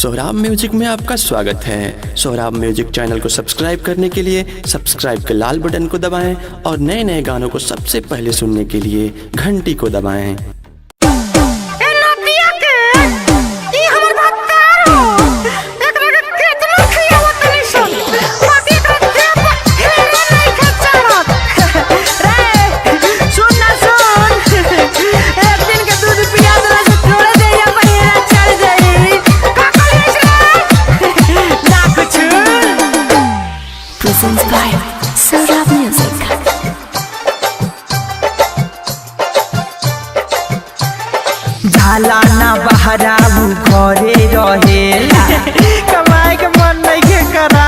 Sohrab music में आपका स्वागत है। सोहराब म्यूजिक चैनल को सब्सक्राइब करने के लिए सब्सक्राइब के लाल बटन को दबाएं और नए नए गानों को सबसे पहले सुनने के लिए घंटी को दबाएं। सोहराब म्यूजिक। झाला ना बहराऊ घरे रहेला कमाए के मन नहीं के करा।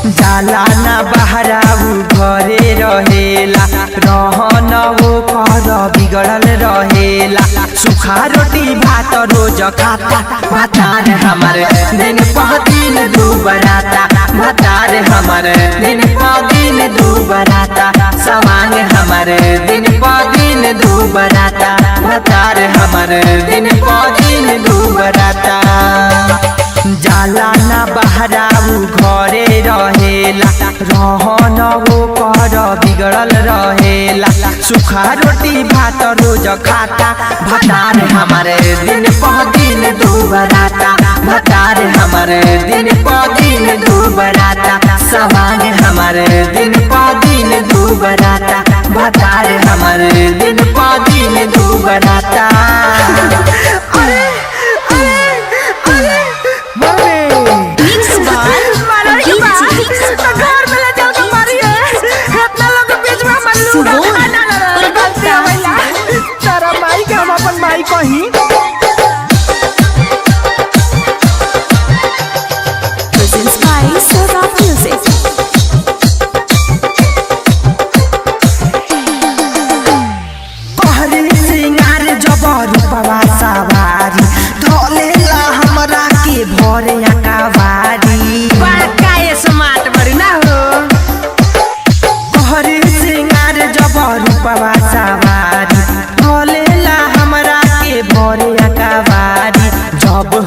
झाला ना बहराऊ घरे रहेला रहन वो कर बिगड़ल रहेला। सूखा रोटी भात रोज खाता भातार हमारे दिन पर दिन दुबराता। भातार हमारे दिन पर दिन दुबराता। सवांग हमारे दिन पर दिन दुबराता। भातार हमारे दिन पर दिन दुबराता। जाला ना बहराऊ घरे रहेला रहन वो कर बिगड़ल रहेला। सूखा रोटी भात रोज खाता भातार हमारे दिन पर दिन दुबराता। भातार हमारे दिन पर दिन दुबराता। सवांग हमारे दिन पर दिन दुबराता। भातार हमारे दिन पर दिन दुबराता।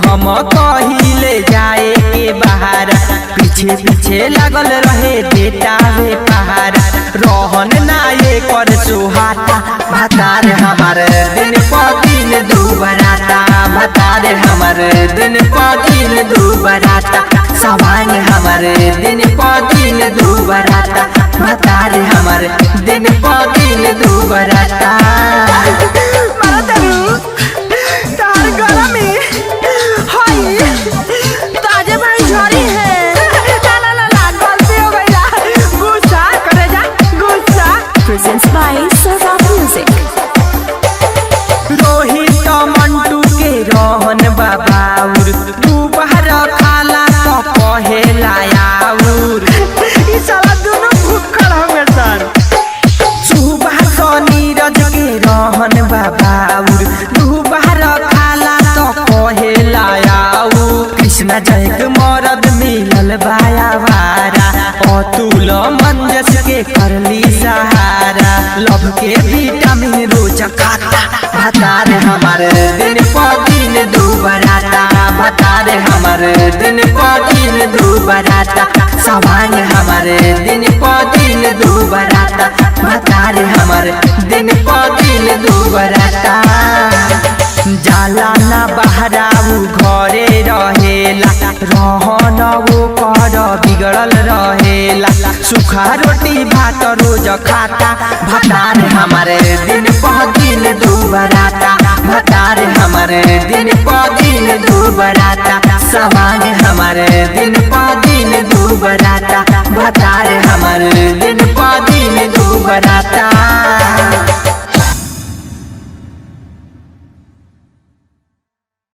हम कहिले जाए के बाहर पीछे पीछे लगल रहे बेटा वे पहाड़। रहन ना ये कर सुहाता। भातार हमारे दिन पर दिन दुबराता। भातार हमारे दिन पर दिन दुबराता। सवांग हमारे दिन पर दिन दुबराता। भातार हमारे दिन पर दिन दुबराता। Presents by Sohrab music. Rohit Mantu के रहन बाबाउर दुपहर खाला तो कहेला आउर। ई साला दोनों भूखड़ हमें सन। सुबह तो नीरज के रहन बाबाउर दुपहर खाला तो कहेला आउर। कृष्णा जय के मरद मिलल बायावारा अतुल मंजस के करली सहारा। लव के विटामिन रोज खाता भातार हमारे दिन पर दिन दुबराता। भातार हमारे दिन पर दिन दुबराता। सवांग हमारे दिन पर दिन दुबराता। भातार हमारे दिन पर दिन दुबराता। जाला ना बहराऊ घरे रहेला रहन वो कर बिगड़ल रहेला। सूखा रोटी भात रोज खाता भातार हमारे दिन पर दिन दुबराता। भातार हमारे दिन पर दिन दुबराता। सवांग हमारे दिन पर दिन दुबराता। भातार हमारे दिन